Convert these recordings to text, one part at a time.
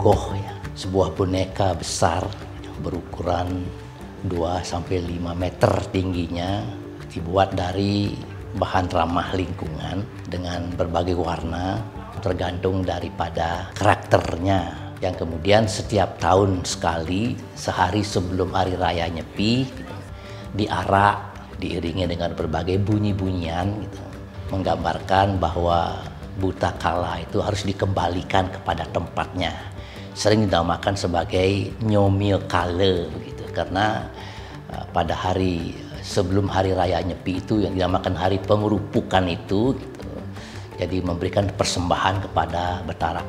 ogoh ya, sebuah boneka besar berukuran 2-5 meter tingginya, dibuat dari bahan ramah lingkungan dengan berbagai warna tergantung daripada karakternya, yang kemudian setiap tahun sekali sehari sebelum hari raya Nyepi diarak diiringi dengan berbagai bunyi-bunyian gitu, menggambarkan bahwa buta kala itu harus dikembalikan kepada tempatnya. Sering dinamakan sebagai nyomil kale gitu, karena pada hari sebelum hari raya Nyepi itu yang dinamakan hari pengerupukan itu gitu. Jadi memberikan persembahan kepada Betara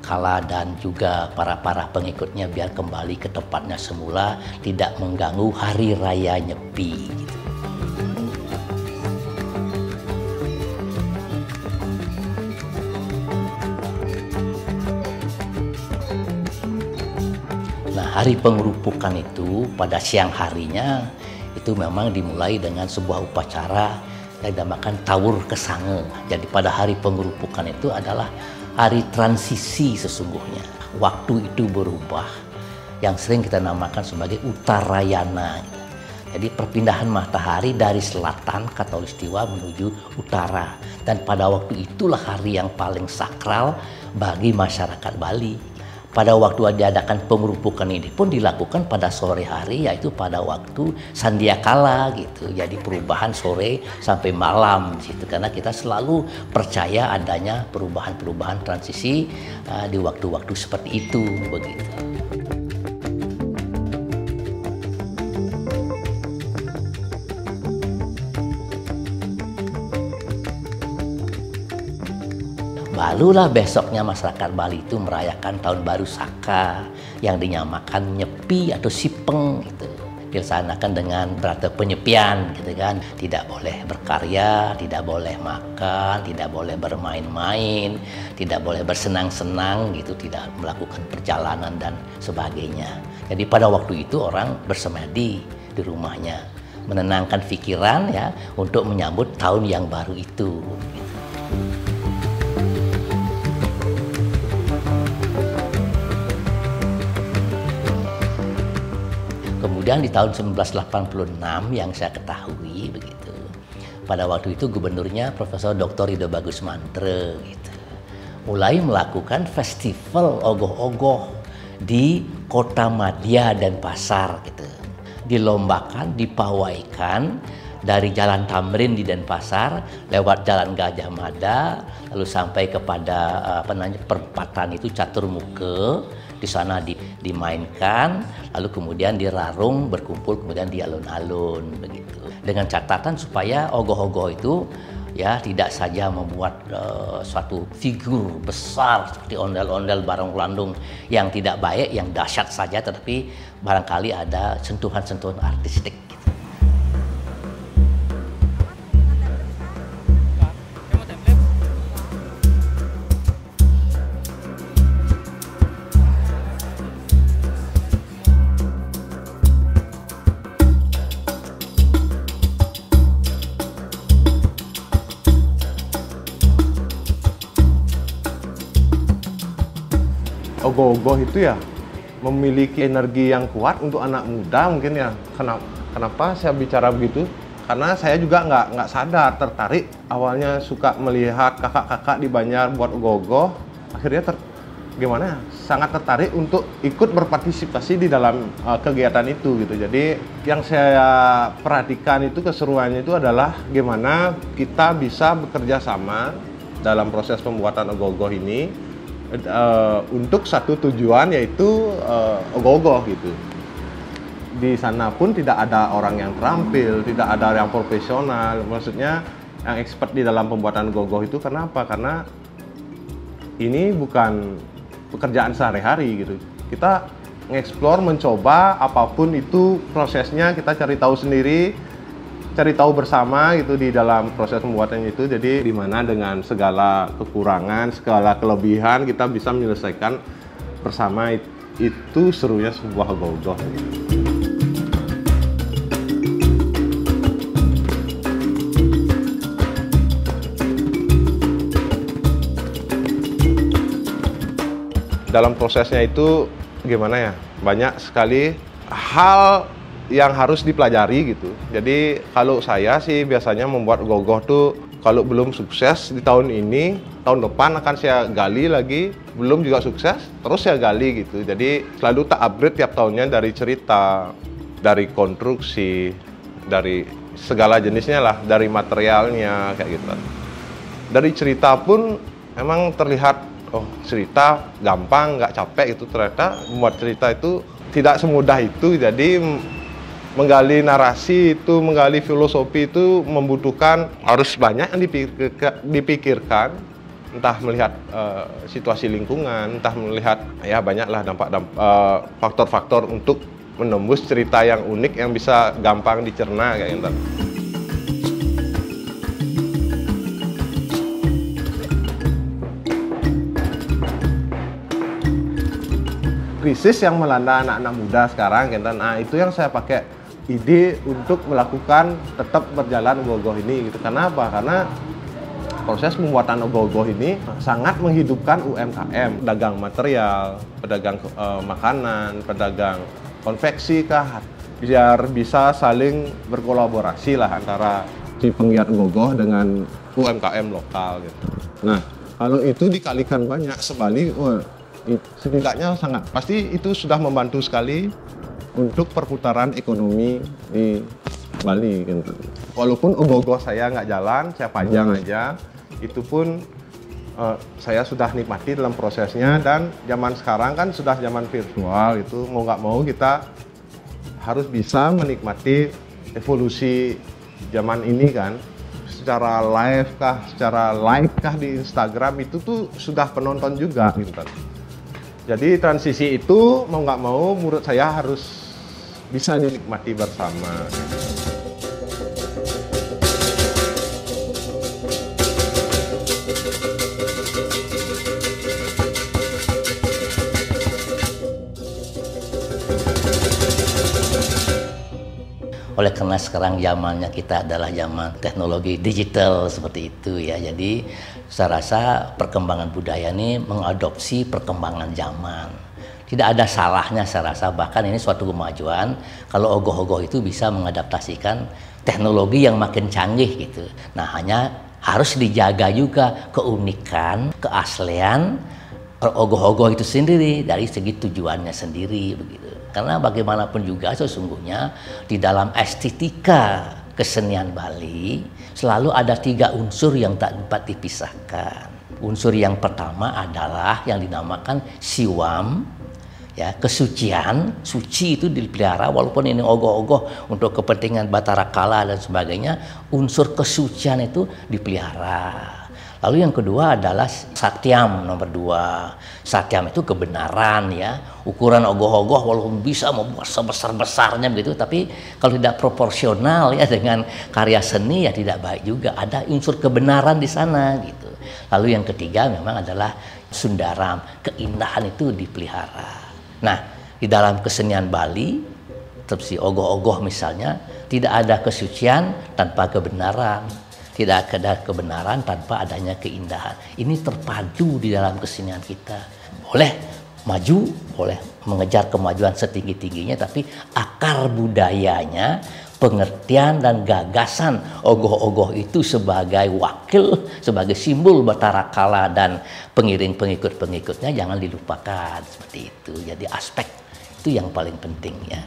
Kala dan juga para pengikutnya biar kembali ke tempatnya semula, tidak mengganggu hari raya Nyepi gitu. Hari pengerupukan itu pada siang harinya itu memang dimulai dengan sebuah upacara yang dinamakan Tawur Kesange. Jadi pada hari pengerupukan itu adalah hari transisi sesungguhnya. Waktu itu berubah, yang sering kita namakan sebagai Utarayana. Jadi perpindahan matahari dari selatan Katulistiwa menuju utara. Dan pada waktu itulah hari yang paling sakral bagi masyarakat Bali. Pada waktu diadakan pengerupukan ini pun dilakukan pada sore hari, yaitu pada waktu sandiakala gitu. Jadi perubahan sore sampai malam gitu, karena kita selalu percaya adanya perubahan-perubahan transisi di waktu-waktu seperti itu begitu. Barulah besoknya masyarakat Bali itu merayakan Tahun Baru Saka yang dinyamakan Nyepi atau Sipeng gitu. Dilaksanakan dengan berata penyepian gitu kan. Tidak boleh berkarya, tidak boleh makan, tidak boleh bermain-main, tidak boleh bersenang-senang gitu, tidak melakukan perjalanan dan sebagainya. Jadi pada waktu itu orang bersemedi di rumahnya, menenangkan pikiran ya untuk menyambut tahun yang baru itu. Gitu. Kemudian di tahun 1986 yang saya ketahui begitu, pada waktu itu gubernurnya Profesor Dr. Ridho Bagus Mantre gitu, mulai melakukan festival ogoh-ogoh di Kota Madya dan Pasar gitu. Dilombakan, dipawaikan dari Jalan Tamrin di Denpasar lewat Jalan Gajah Mada lalu sampai kepada perempatan itu Caturmuka. Di sana dimainkan, lalu kemudian dirarung, berkumpul, kemudian di alun-alun begitu. Dengan catatan supaya ogoh-ogoh itu ya tidak saja membuat suatu figur besar seperti ondel-ondel barong landung yang tidak baik, yang dahsyat saja, tetapi barangkali ada sentuhan-sentuhan artistik. Ogoh-ogoh itu ya memiliki energi yang kuat untuk anak muda mungkin ya. Kenapa saya bicara begitu? Karena saya juga nggak sadar tertarik. Awalnya suka melihat kakak-kakak di Banjar buat ogoh-ogoh, akhirnya sangat tertarik untuk ikut berpartisipasi di dalam kegiatan itu gitu. Jadi yang saya perhatikan itu keseruannya itu adalah gimana kita bisa bekerja sama dalam proses pembuatan ogoh-ogoh ini. Untuk satu tujuan yaitu ogoh-ogoh gitu. Di sana pun tidak ada orang yang terampil, tidak ada yang profesional, maksudnya yang expert di dalam pembuatan ogoh-ogoh itu. Kenapa? Karena ini bukan pekerjaan sehari-hari gitu. Kita nge-explore, mencoba apapun itu prosesnya, kita cari tahu sendiri, cari tahu bersama gitu di dalam proses pembuatannya itu. Jadi dimana dengan segala kekurangan, segala kelebihan kita bisa menyelesaikan bersama, itu serunya sebuah ogoh-ogoh. dalam prosesnya itu gimana ya, banyak sekali hal yang harus dipelajari gitu. Jadi kalau saya sih biasanya membuat ogoh-ogoh tuh kalau belum sukses di tahun ini, tahun depan akan saya gali lagi, belum juga sukses, terus saya gali gitu. Jadi selalu tak upgrade tiap tahunnya, dari cerita, dari konstruksi, dari segala jenisnya lah, dari materialnya kayak gitu. Dari cerita pun memang terlihat, oh cerita gampang, nggak capek itu, ternyata membuat cerita itu tidak semudah itu. Jadi menggali narasi itu, menggali filosofi itu membutuhkan harus banyak yang dipikirkan, entah melihat situasi lingkungan, entah melihat ya banyaklah faktor-faktor untuk menembus cerita yang unik yang bisa gampang dicerna kayak gitu. Krisis yang melanda anak-anak muda sekarang, nah itu yang saya pakai ide untuk melakukan tetap berjalan ogoh-ogoh ini gitu. Kenapa? Karena proses pembuatan ogoh-ogoh ini sangat menghidupkan UMKM, pedagang material, pedagang makanan, pedagang konveksi kah, biar bisa saling berkolaborasi lah antara si penggiat ogoh-ogoh dengan UMKM lokal gitu. Nah, kalau itu dikalikan banyak sebalik, setidaknya sangat pasti itu sudah membantu sekali untuk perputaran ekonomi di Bali gitu. Walaupun ogoh-ogoh saya nggak jalan, saya pajang aja, itu pun saya sudah nikmati dalam prosesnya. Dan zaman sekarang kan sudah zaman virtual, itu mau nggak mau kita harus bisa menikmati evolusi zaman ini kan. Secara live kah di Instagram itu tuh sudah penonton juga gitu. Jadi transisi itu mau nggak mau menurut saya harus bisa dinikmati bersama. Oleh karena sekarang zamannya kita adalah zaman teknologi digital seperti itu ya. Jadi saya rasa perkembangan budaya ini mengadopsi perkembangan zaman. Tidak ada salahnya saya rasa, bahkan ini suatu kemajuan kalau ogoh-ogoh itu bisa mengadaptasikan teknologi yang makin canggih gitu. Nah, hanya harus dijaga juga keunikan, keaslian ogoh-ogoh itu sendiri dari segi tujuannya sendiri begitu. Karena bagaimanapun juga sesungguhnya di dalam estetika kesenian Bali selalu ada 3 unsur yang tak dapat dipisahkan. Unsur yang pertama adalah yang dinamakan siwam, ya, kesucian. Suci itu dipelihara, walaupun ini ogoh-ogoh untuk kepentingan Batara Kala dan sebagainya, unsur kesucian itu dipelihara. Lalu yang kedua adalah satyam, nomor 2. Satyam itu kebenaran ya. Ukuran ogoh-ogoh walaupun bisa membuat sebesar-besarnya begitu, tapi kalau tidak proporsional ya dengan karya seni ya tidak baik juga. Ada unsur kebenaran di sana gitu. Lalu yang ketiga memang adalah sundaram, keindahan itu dipelihara. Nah, di dalam kesenian Bali, seperti ogoh-ogoh misalnya, tidak ada kesucian tanpa kebenaran. Tidak ada kebenaran tanpa adanya keindahan. Ini terpadu di dalam kesenian kita. Boleh maju, boleh mengejar kemajuan setinggi-tingginya, tapi akar budayanya, pengertian dan gagasan ogoh-ogoh itu sebagai wakil, sebagai simbol Batara Kala dan pengiring pengikut-pengikutnya jangan dilupakan seperti itu. Jadi aspek itu yang paling penting ya.